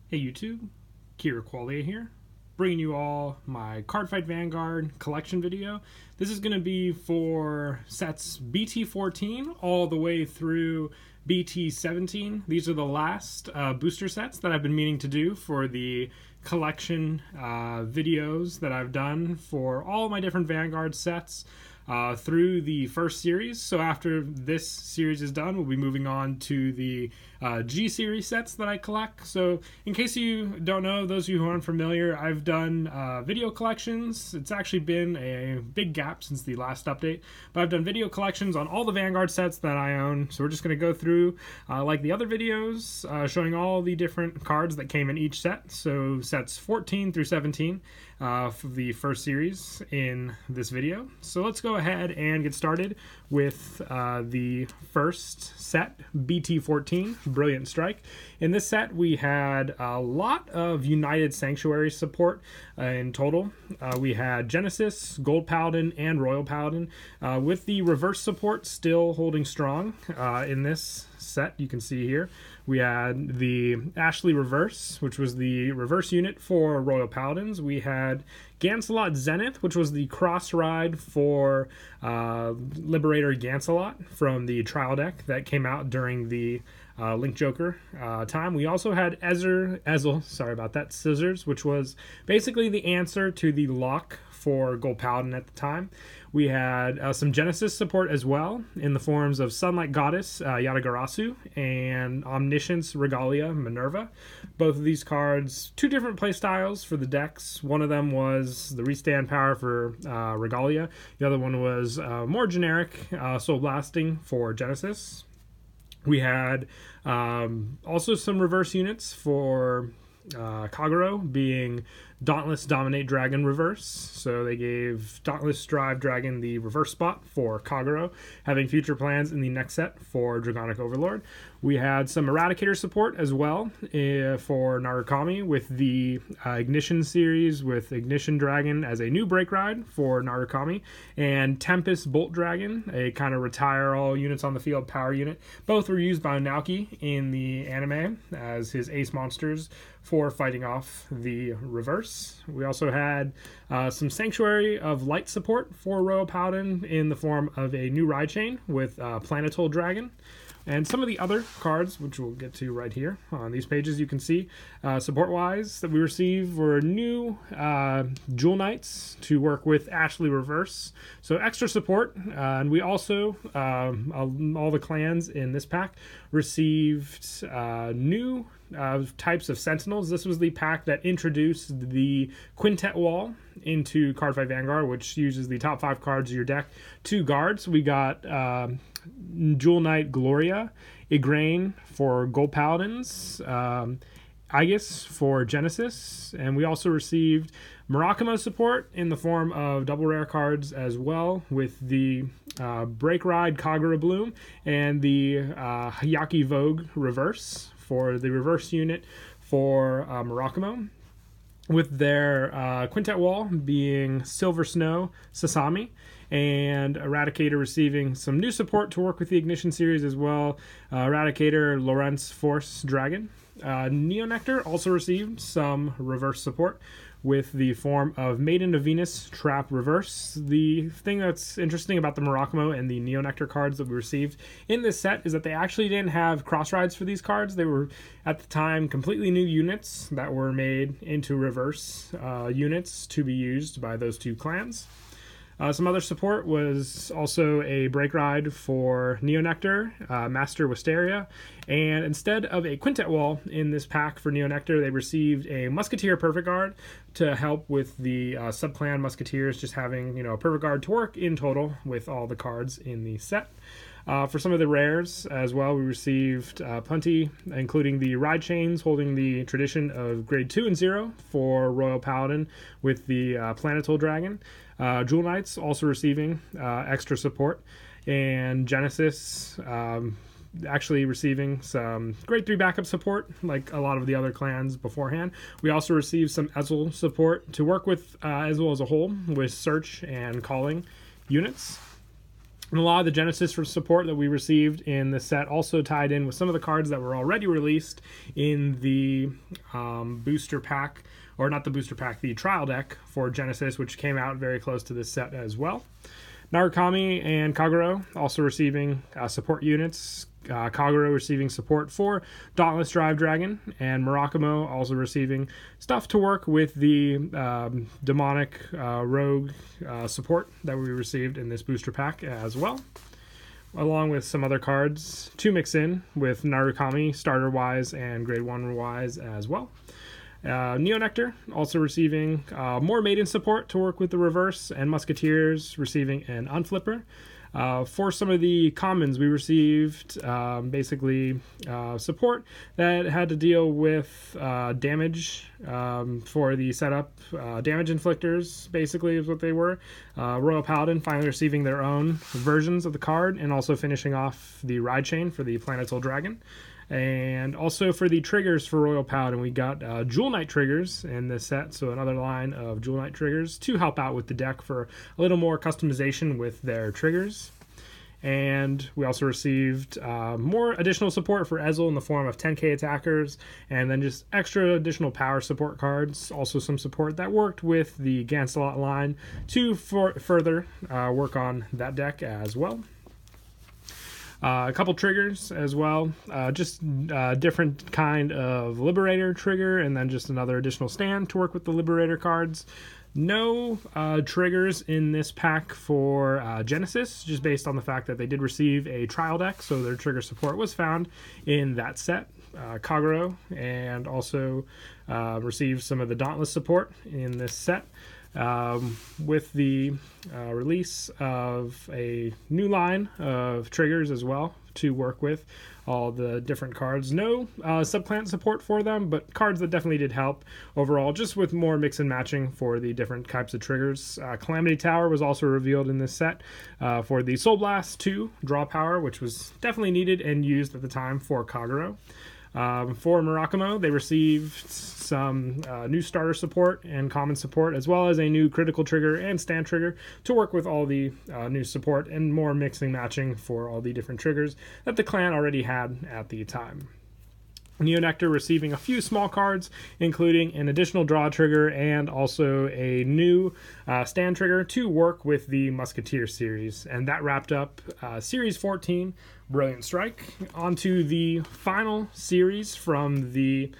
Hey YouTube, Kira Qualia here, bringing you all my Cardfight Vanguard collection video. This is going to be for sets BT14 all the way through BT17. These are the last booster sets that I've been meaning to do for the collection videos that I've done for all my different Vanguard sets through the first series. So after this series is done, we'll be moving on to the G series sets that I collect. So in case you don't know, those of you who aren't familiar, I've done video collections. It's actually been a big gap since the last update, but I've done video collections on all the Vanguard sets that I own. So we're just going to go through like the other videos, showing all the different cards that came in each set. So sets 14 through 17 for the first series in this video. So let's go ahead and get started with the first set, BT14, Brilliant Strike. In this set, we had a lot of United Sanctuary support in total. We had Genesis, Gold Paladin, and Royal Paladin, with the reverse support still holding strong in this set. You can see here we had the Ashley Reverse, which was the reverse unit for Royal Paladins. We had Gancelot Zenith, which was the cross ride for Liberator Gancelot from the trial deck that came out during the Link Joker time. We also had Ezel, sorry about that, Scissors, which was basically the answer to the lock for Gold Paladin at the time. We had some Genesis support as well in the forms of Sunlight Goddess, Yatagarasu, and Omniscience Regalia Minerva. Both of these cards, two different playstyles for the decks. One of them was the restand power for Regalia. The other one was more generic, Soul Blasting for Genesis. We had also some reverse units for Kagero, being Dauntless Dominate Dragon Reverse. So they gave Dauntless Drive Dragon the reverse spot for Kagero, having future plans in the next set for Dragonic Overlord. We had some Eradicator support as well for Narukami with the Ignition series with Ignition Dragon as a new break ride for Narukami, and Tempest Bolt Dragon, a kind of retire all units on the field power unit. Both were used by Naoki in the anime as his ace monsters for fighting off the reverse. We also had some Sanctuary of Light support for Royal Paladin in the form of a new ride chain with Planetol Dragon. And some of the other cards, which we'll get to right here on these pages, you can see support-wise that we received were new Jewel Knights to work with Ashley Reverse. So extra support. And we also, all the clans in this pack, received new types of Sentinels. This was the pack that introduced the Quintet Wall into Cardfight Vanguard, which uses the top 5 cards of your deck to guards. We got Jewel Knight Gloria, Igraine for Gold Paladins, Aegis for Genesis, and we also received Murakamo support in the form of double rare cards as well, with the Break Ride Kagura Bloom and the Hayaki Vogue Reverse for the reverse unit for Murakamo, with their Quintet Wall being Silver Snow Sasami, and Eradicator receiving some new support to work with the Ignition series as well. Eradicator Lorentz Force Dragon. Neonectar also received some reverse support with the form of Maiden of Venus Trap Reverse. The thing that's interesting about the Murakamo and the Neonectar cards that we received in this set is that they actually didn't have cross rides for these cards. They were, at the time, completely new units that were made into reverse units to be used by those two clans. Some other support was also a break ride for Neonectar, Master Wisteria, and instead of a Quintet Wall in this pack for Neonectar, they received a Musketeer Perfect Guard to help with the subclan Musketeers, just having a Perfect Guard to work in total with all the cards in the set. For some of the rares as well, we received plenty, including the ride chains holding the tradition of grade 2 and 0 for Royal Paladin with the Planetol Dragon. Jewel Knights also receiving extra support, and Genesis actually receiving some grade 3 backup support like a lot of the other clans beforehand. We also received some Ezel support to work with Ezel as a whole with search and calling units. And a lot of the Genesis support that we received in this set also tied in with some of the cards that were already released in the booster pack, or not the booster pack, the trial deck for Genesis, which came out very close to this set as well. Narukami and Kagero also receiving support units. Kagero receiving support for Dauntless Drive Dragon, and Murakumo also receiving stuff to work with the demonic rogue support that we received in this booster pack as well, along with some other cards to mix in with Narukami starter wise and grade 1 wise as well. Neo Nectar also receiving more maiden support to work with the reverse, and Musketeers receiving an unflipper. For some of the commons, we received basically support that had to deal with damage for the setup. Damage inflictors, basically, is what they were. Royal Paladin finally receiving their own versions of the card, and also finishing off the ride chain for the Planetol Dragon. And also for the triggers for Royal Paladin, we got Jewel Knight triggers in this set, so another line of Jewel Knight triggers to help out with the deck for a little more customization with their triggers. And we also received more additional support for Ezel in the form of 10k attackers, and then just extra additional power support cards. Also some support that worked with the Gancelot line to further work on that deck as well. A couple triggers as well, just different kind of Liberator trigger, and then just another additional stand to work with the Liberator cards. No triggers in this pack for Genesis, just based on the fact that they did receive a trial deck, so their trigger support was found in that set. Kagero, and also received some of the Dauntless support in this set. With the release of a new line of triggers as well to work with all the different cards. No subclan support for them, but cards that definitely did help overall, just with more mix and matching for the different types of triggers. Calamity Tower was also revealed in this set for the Soul Blast 2 draw power, which was definitely needed and used at the time for Kagero. For Murakumo, they received some new starter support and common support, as well as a new critical trigger and stand trigger to work with all the new support and more mixing matching for all the different triggers that the clan already had at the time. Neo Nectar receiving a few small cards, including an additional draw trigger and also a new stand trigger to work with the Musketeer series. And that wrapped up Series 14, Brilliant Strike. Onto the final series from the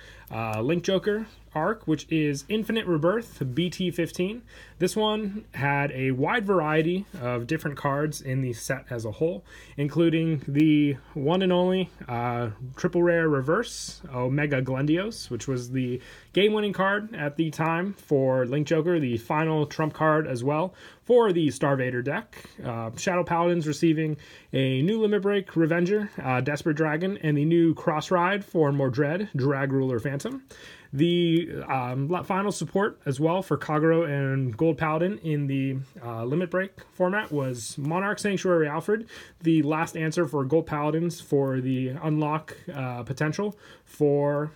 Link Joker arc, which is Infinite Rebirth BT15. This one had a wide variety of different cards in the set as a whole, including the one and only triple rare reverse Omega Glendios, which was the game-winning card at the time for Link Joker, the final trump card as well for the Star Vader deck. Shadow Paladins receiving a new Limit Break Revenger, Desperate Dragon, and the new Cross Ride for Mordred, Drag Ruler Phantom. The final support as well for Kagero and Gold Paladin in the Limit Break format was Monarch Sanctuary Alfred, the last answer for Gold Paladins for the unlock potential for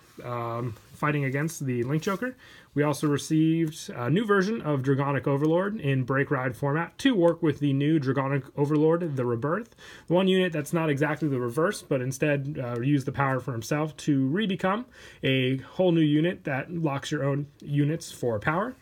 fighting against the Link Joker. We also received a new version of Dragonic Overlord in Break Ride format to work with the new Dragonic Overlord, the Rebirth. One unit that's not exactly the reverse, but instead used the power for himself to re-become a whole new unit that locks your own units for power.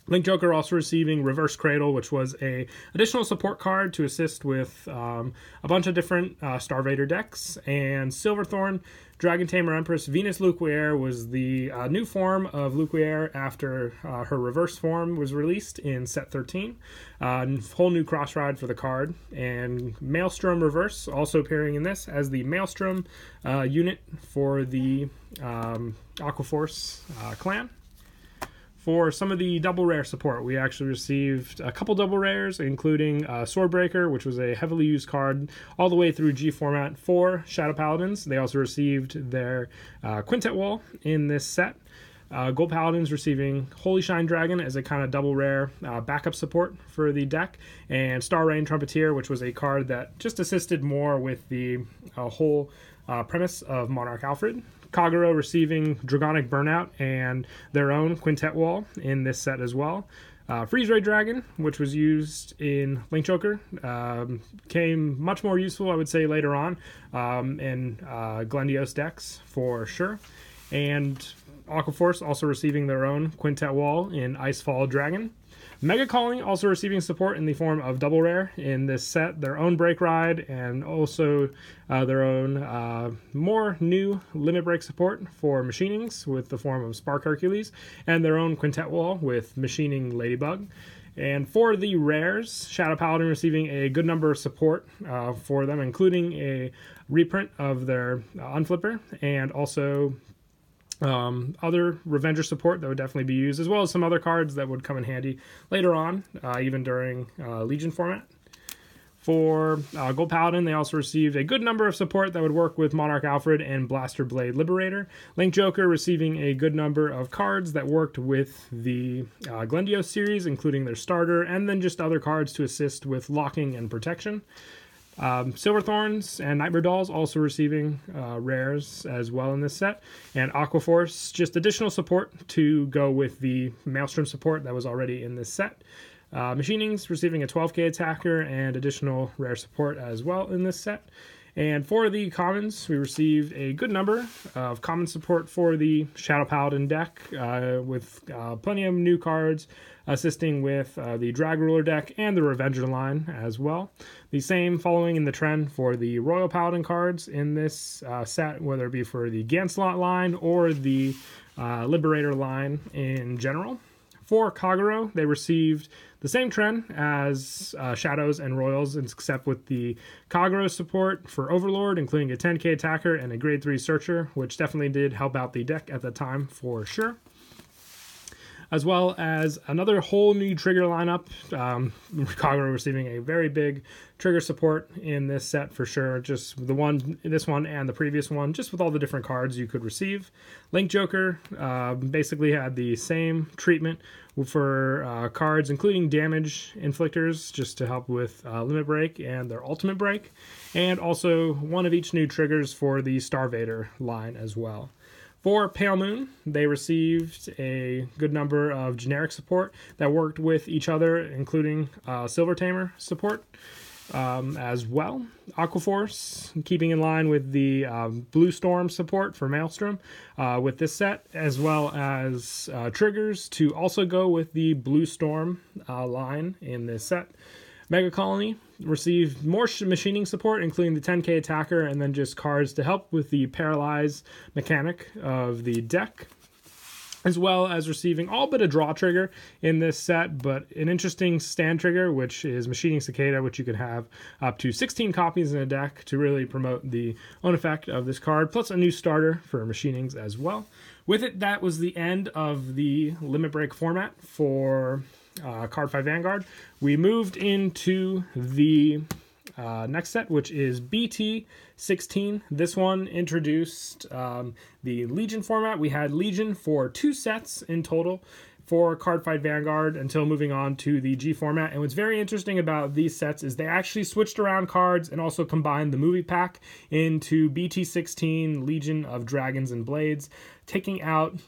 Link Joker also receiving Reverse Cradle, which was a additional support card to assist with a bunch of different Star Vader decks. And Silverthorn, Dragon Tamer Empress, Venus Luquier was the new form of Luquier after her reverse form was released in set 13. Whole new cross ride for the card. And Maelstrom Reverse also appearing in this as the Maelstrom unit for the Aquaforce clan. For some of the double rare support, we actually received a couple double rares, including Swordbreaker, which was a heavily used card all the way through G format for Shadow Paladins. They also received their Quintet Wall in this set. Gold Paladins receiving Holy Shine Dragon as a kind of double rare backup support for the deck, and Star Rain Trumpeteer, which was a card that just assisted more with the whole premise of Monarch Alfred. Kagero receiving Dragonic Burnout and their own Quintet Wall in this set as well. Freeze Ray Dragon, which was used in Link Joker, came much more useful, I would say, later on in Glendios decks for sure. And Aquaforce also receiving their own Quintet Wall in Icefall Dragon. Mega Colony also receiving support in the form of double rare in this set, their own Break Ride, and also their own more new limit break support for machinings with the form of Spark Hercules, and their own Quintet Wall with Machining Ladybug. And for the rares, Shadow Paladin receiving a good number of support for them, including a reprint of their Unflipper, and also other Revenger support that would definitely be used, as well as some other cards that would come in handy later on, even during Legion format. For Gold Paladin, they also received a good number of support that would work with Monarch Alfred and Blaster Blade Liberator. Link Joker receiving a good number of cards that worked with the Glendios series, including their starter, and then just other cards to assist with locking and protection. Silverthorns and Nightmare Dolls also receiving rares as well in this set. And Aquaforce, just additional support to go with the Maelstrom support that was already in this set. Machinings receiving a 12k attacker and additional rare support as well in this set. And for the commons, we received a good number of common support for the Shadow Paladin deck with plenty of new cards assisting with the Drag Ruler deck and the Revenger line as well. The same following in the trend for the Royal Paladin cards in this set, whether it be for the Ganslot line or the Liberator line in general. For Kagero, they received the same trend as Shadows and Royals, except with the Kagero support for Overlord, including a 10k attacker and a grade 3 searcher, which definitely did help out the deck at the time for sure. As well as another whole new trigger lineup. Kagero receiving a very big trigger support in this set for sure. Just this one and the previous one, just with all the different cards you could receive. Link Joker basically had the same treatment for cards, including damage inflictors, just to help with limit break and their ultimate break, and also one of each new triggers for the Starvader line as well. For Pale Moon, they received a good number of generic support that worked with each other, including Silver Tamer support as well. Aquaforce, keeping in line with the Blue Storm support for Maelstrom with this set, as well as triggers to also go with the Blue Storm line in this set. Mega Colony received more machining support, including the 10k attacker, and then just cards to help with the paralyze mechanic of the deck, as well as receiving all but a draw trigger in this set, but an interesting stand trigger, which is Machining Cicada, which you can have up to 16 copies in a deck to really promote the own effect of this card, plus a new starter for machinings as well. With it, that was the end of the Limit Break format for Cardfight Vanguard. We moved into the next set, which is BT16. This one introduced the Legion format. We had Legion for 2 sets in total for Cardfight Vanguard until moving on to the G format. And what's very interesting about these sets is they actually switched around cards and also combined the movie pack into BT16 Legion of Dragons and Blades, taking out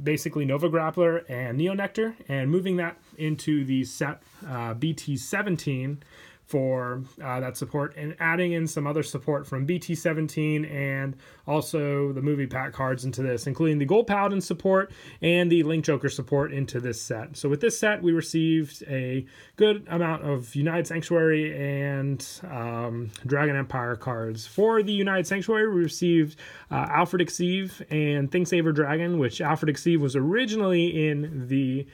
basically Nova Grappler and Neo Nectar and moving that into the set BT17 for that support, and adding in some other support from BT17 and also the movie pack cards into this, including the Gold Paladin support and the Link Joker support into this set. So with this set, we received a good amount of United Sanctuary and Dragon Empire cards. For the United Sanctuary, we received Alfred Exeve and Thingsaver Dragon, which Alfred Exeve was originally in the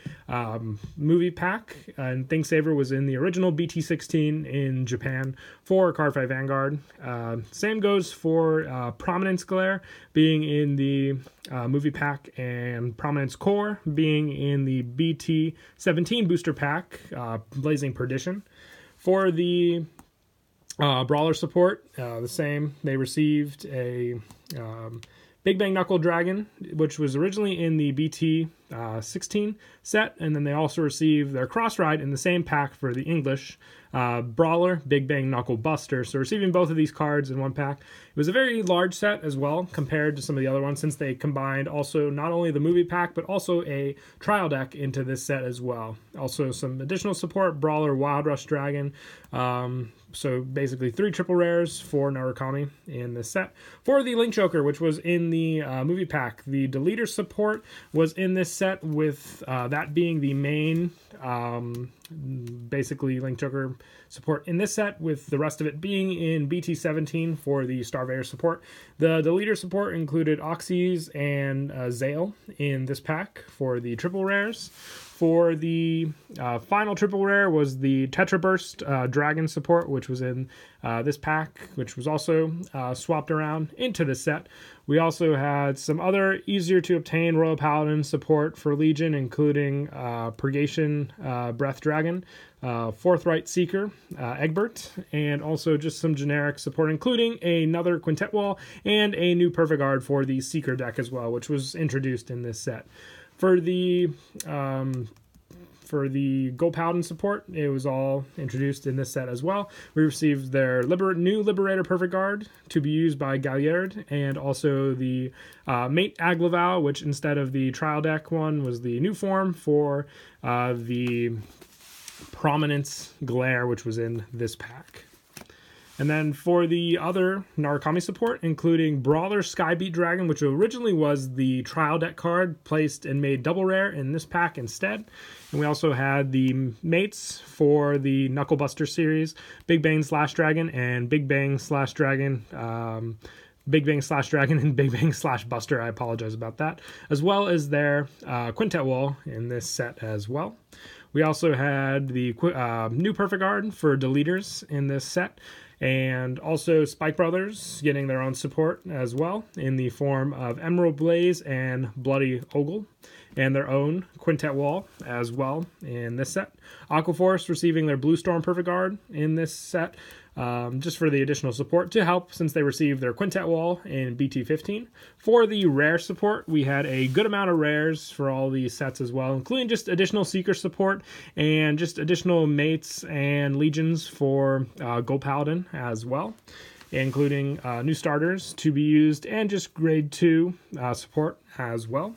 movie pack, and Thingsaver was in the original BT16 in Japan for Cardfight Vanguard. Same goes for Prominence Glare being in the movie pack, and Prominence Core being in the BT17 booster pack, Blazing Perdition. For the Brawler support, the same. They received a Big Bang Knuckle Dragon, which was originally in the BT16 set, and then they also received their Cross Ride in the same pack for the English Brawler, Big Bang Knuckle Buster. So receiving both of these cards in one pack. It was a very large set as well compared to some of the other ones, since they combined also not only the movie pack, but also a trial deck into this set as well. Also some additional support, Brawler, Wild Rush Dragon. So basically 3 triple rares for Narukami in this set. For the Link Joker, which was in the movie pack, the Deleter support was in this set, with that being the main basically Link Joker support in this set, with the rest of it being in BT17 for the Starveyor support. The Deleter support included Oxys and Zale in this pack for the triple rares. For the final triple rare was the Tetra Burst Dragon support, which was in this pack, which was also swapped around into this set. We also had some other easier to obtain Royal Paladin support for Legion, including Purgation Breath Dragon, Forthright Seeker, Egbert, and also just some generic support, including another Quintet Wall and a new Perfect Guard for the Seeker deck as well, which was introduced in this set. For the Gold Paladin support, it was all introduced in this set as well. We received their new Liberator Perfect Guard to be used by Galliard, and also the Mate Aglavau, which instead of the trial deck one was the new form for the Prominence Glare, which was in this pack. And then for the other Narukami support, including Brawler Skybeat Dragon, which originally was the trial deck card, placed and made double rare in this pack instead. And we also had the mates for the Knuckle Buster series, Big Bang Slash Dragon and Big Bang Slash Dragon. Big Bang Slash Dragon and Big Bang Slash Buster. I apologize about that. As well as their Quintet Wall in this set as well. We also had the new Perfect Guard for Deleters in this set. And also Spike Brothers getting their own support as well in the form of Emerald Blaze and Bloody Ogle, and their own Quintet Wall as well in this set. Aquaforce receiving their Blue Storm Perfect Guard in this set, just for the additional support to help, since they received their Quintet Wall in BT15. For the rare support, we had a good amount of rares for all these sets as well, including just additional Seeker support and just additional mates and legions for Gold Paladin as well, including new starters to be used and just grade 2 support as well.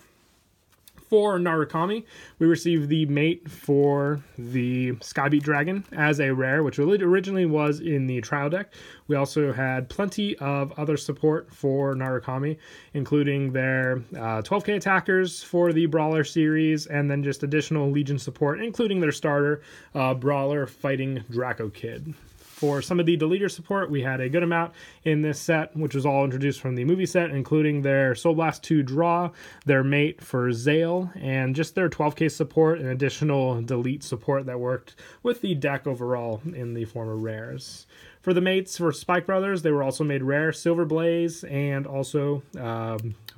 For Narukami, we received the mate for the Skybeat Dragon as a rare, which originally was in the trial deck. We also had plenty of other support for Narukami, including their 12k attackers for the Brawler series, and then just additional Legion support, including their starter, Brawler Fighting Draco Kid. For some of the Deleter support, we had a good amount in this set, which was all introduced from the movie set, including their Soul Blast 2 draw, their mate for Zale, and just their 12k support and additional delete support that worked with the deck overall in the form of rares. For the mates for Spike Brothers, they were also made rare, Silver Blaze, and also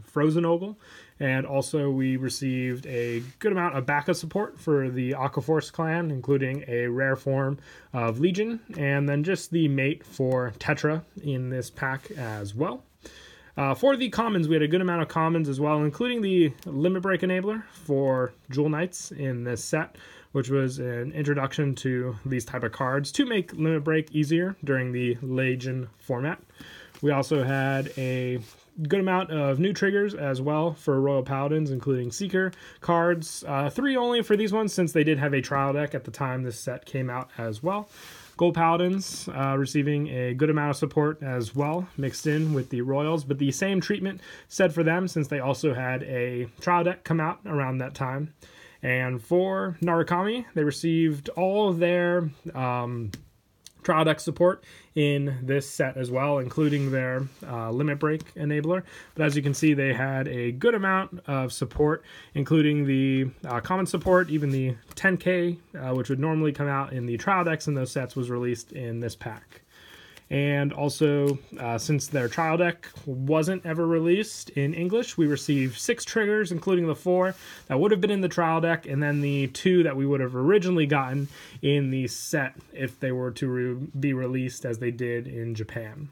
Frozen Ogle. And also we received a good amount of backup support for the Aquaforce clan, including a rare form of Legion, and then just the mate for Tetra in this pack as well. For the commons, we had a good amount of commons as well, including the Limit Break Enabler for Jewel Knights in this set, which was an introduction to these type of cards to make Limit Break easier during the Legion format. We also had a good amount of new triggers as well for Royal Paladins, including Seeker cards. 3 only for these ones, since they did have a trial deck at the time this set came out as well. Gold Paladins receiving a good amount of support as well, mixed in with the Royals, but the same treatment said for them, since they also had a trial deck come out around that time. And for Narukami, they received all of their trial deck support in this set as well, including their Limit Break Enabler. But as you can see, they had a good amount of support, including the common support. Even the 10k, which would normally come out in the trial decks in those sets, was released in this pack. And also, since their trial deck wasn't ever released in English, we received 6 triggers, including the 4 that would have been in the trial deck, and then the 2 that we would have originally gotten in the set if they were to be released as they did in Japan.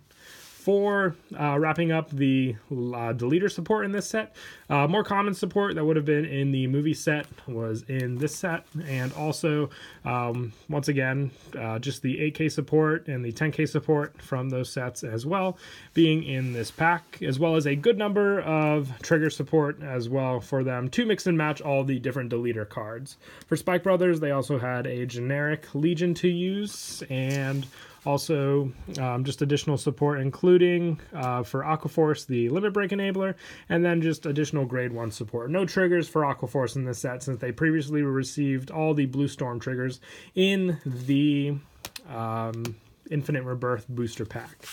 For wrapping up the deleter support in this set, more common support that would have been in the movie set was in this set, and also once again just the 8K support and the 10K support from those sets as well being in this pack, as well as a good number of trigger support as well for them to mix and match all the different deleter cards. For Spike Brothers, they also had a generic Legion to use, and also just additional support, including for Aquaforce, the Limit Break Enabler, and then just additional Grade 1 support. No triggers for Aquaforce in this set, since they previously received all the Blue Storm triggers in the Infinite Rebirth booster pack.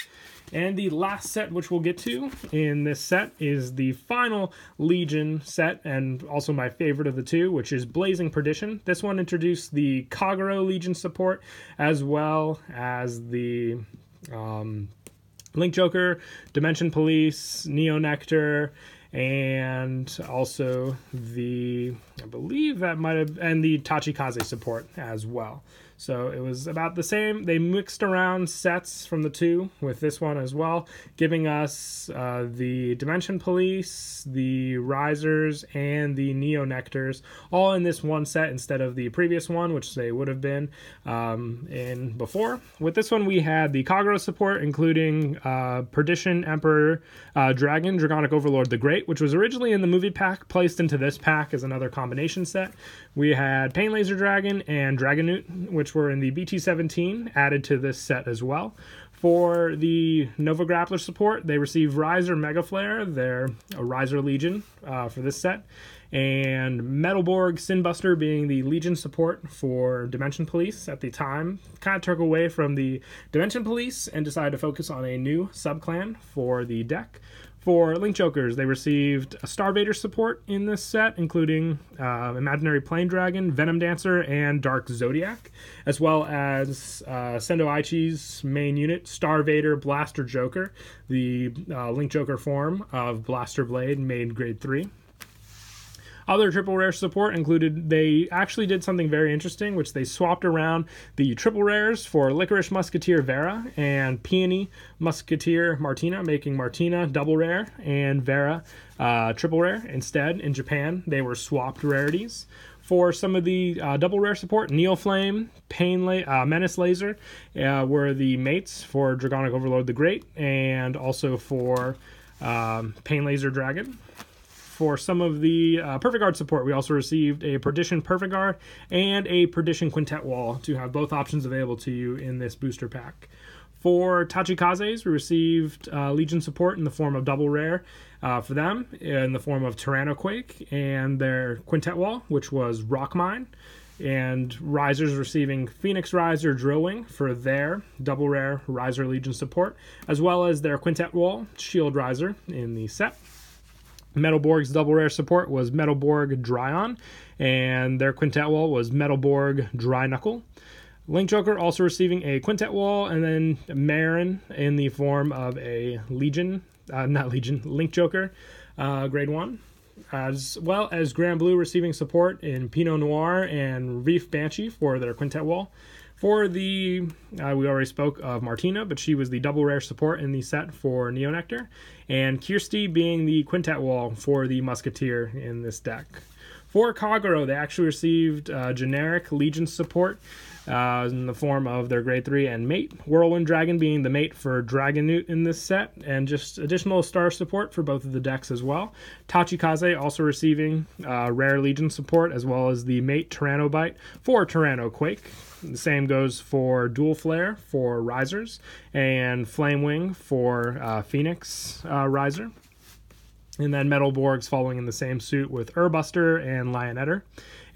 And the last set, which we'll get to in this set, is the final Legion set, and also my favorite of the two, which is Blazing Perdition. This one introduced the Kagero Legion support, as well as the Link Joker, Dimension Police, Neo Nectar, and also the, I believe that might have, and the Tachikaze support as well. So it was about the same. They mixed around sets from the two with this one as well, giving us the Dimension Police, the Risers, and the Neo Nectars all in this one set instead of the previous one, which they would have been in before. With this one, we had the Kagero support, including Perdition, Emperor, Dragon, Dragonic Overlord the Great, which was originally in the movie pack, placed into this pack as another combination set. We had Pain Laser Dragon and Dragonute, which were in the BT17, added to this set as well. For the Nova Grappler support, they received Riser Mega Flare, their Riser Legion for this set, and Metalborg Sinbuster being the Legion support for Dimension Police at the time. Kind of took away from the Dimension Police and decided to focus on a new subclan for the deck. For Link Jokers, they received a Star Vader support in this set, including Imaginary Plane Dragon, Venom Dancer, and Dark Zodiac, as well as Sendo Aichi's main unit, Star Vader Blaster Joker, the Link Joker form of Blaster Blade, made Grade 3. Other triple rare support included, they actually did something very interesting, which they swapped around the triple rares for Licorice Musketeer Vera and Peony Musketeer Martina, making Martina double rare and Vera triple rare. Instead, in Japan, they were swapped rarities. For some of the double rare support, Neoflame, Menace Laser were the mates for Dragonic Overlord the Great, and also for Pain Laser Dragon. For some of the Perfect Guard support, we also received a Perdition Perfect Guard and a Perdition Quintet Wall to have both options available to you in this booster pack. For Tachikazes, we received Legion support in the form of double rare for them, in the form of Tyrannoquake, and their Quintet Wall, which was Rock Mine. And Risers receiving Phoenix Riser Drillwing for their double rare Riser Legion support, as well as their Quintet Wall Shield Riser in the set. Metalborg's double rare support was Metalborg Dryon, and their Quintet Wall was Metalborg Dry Knuckle. Link Joker also receiving a Quintet Wall, and then Marin in the form of a Link Joker, Grade 1. As well as Grand Blue receiving support in Pinot Noir and Reef Banshee for their Quintet Wall. For the, we already spoke of Martina, but she was the double rare support in the set for Neo Nectar, and Kirsty being the Quintet Wall for the Musketeer in this deck. For Kagero, they actually received generic Legion support in the form of their Grade 3 and mate. Whirlwind Dragon being the mate for Dragonute in this set, and just additional star support for both of the decks as well. Tachikaze also receiving rare Legion support, as well as the mate Tyrannobite for Tyrannoquake. The same goes for Dual Flare for Risers, and Flame Wing for Phoenix Riser. And then Metalborg's following in the same suit with Urbuster and Lionetter,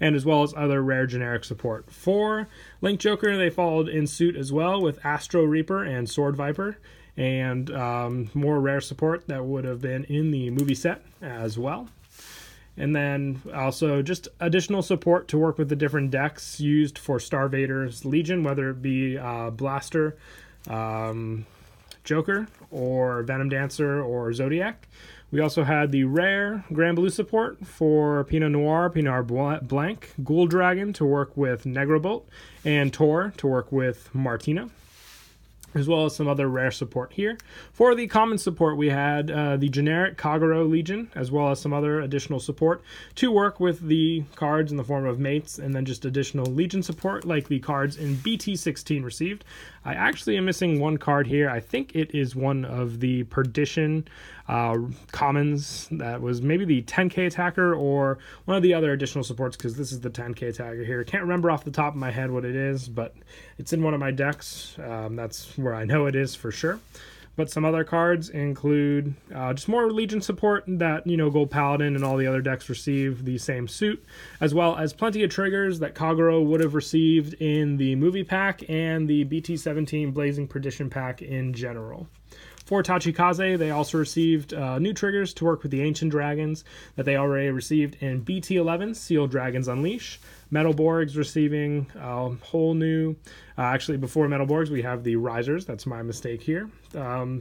and as well as other rare generic support. For Link Joker, they followed in suit as well with Astro Reaper and Sword Viper, and more rare support that would have been in the movie set as well. And then also just additional support to work with the different decks used for Star Vader's Legion, whether it be Blaster, Joker or Venom Dancer or Zodiac. We also had the rare Grand Blue support for Pinot Noir, Pinot Noir Blanc, Ghoul Dragon to work with Negrobolt, and Tor to work with Martina, as well as some other rare support here. For the common support, we had the generic Kagero Legion, as well as some other additional support to work with the cards in the form of mates, and then just additional Legion support like the cards in BT16 received. I actually am missing one card here. I think it is one of the Perdition commons. That was maybe the 10k attacker or one of the other additional supports, because this is the 10k attacker here. Can't remember off the top of my head what it is, but it's in one of my decks. That's where I know it is for sure. But some other cards include just more Legion support that, you know, Gold Paladin and all the other decks receive the same suit, as well as plenty of triggers that Kagero would have received in the movie pack and the BT17 Blazing Perdition pack in general. For Tachikaze, they also received new triggers to work with the Ancient Dragons that they already received in BT11, Sealed Dragons Unleash. Metalborgs receiving a whole new... actually, before Metalborgs, we have the Risers. That's my mistake here.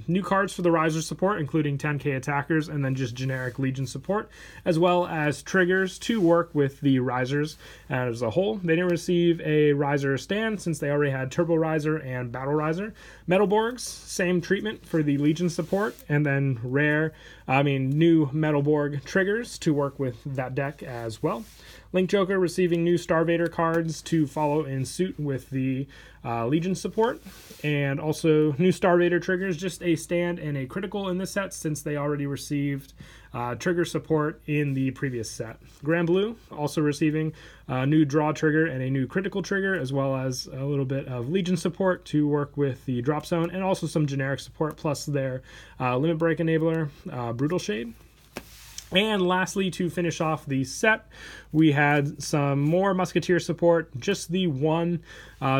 New cards for the Riser support, including 10k attackers, and then just generic Legion support, as well as triggers to work with the Risers as a whole. They didn't receive a Riser stand since they already had Turbo Riser and Battle Riser. Metalborgs, same treatment for the Legion support, and then new Metalborg triggers to work with that deck as well. Link Joker receiving new Starvader cards to follow in suit with the Legion support, and also new Starvader triggers, just a stand and a critical in this set since they already received trigger support in the previous set. Grand Blue also receiving a new draw trigger and a new critical trigger, as well as a little bit of Legion support to work with the drop zone, and also some generic support plus their limit break enabler, Brutal Shade. And lastly, to finish off the set, we had some more Musketeer support. Just the one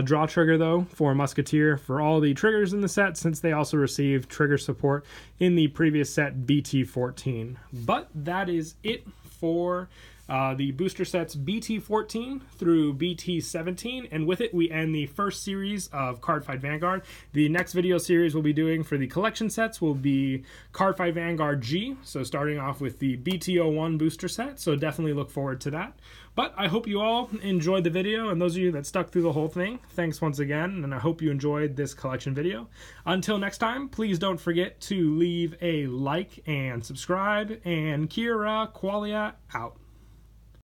draw trigger, though, for Musketeer for all the triggers in the set, since they also received trigger support in the previous set, BT14. But that is it for the booster sets BT14 through BT17, and with it we end the first series of Cardfight Vanguard. The next video series we'll be doing for the collection sets will be Cardfight Vanguard G, so starting off with the BT01 booster set, so definitely look forward to that. But I hope you all enjoyed the video, and those of you that stuck through the whole thing, thanks once again, and I hope you enjoyed this collection video. Until next time, please don't forget to leave a like and subscribe, and Kira Qualia out.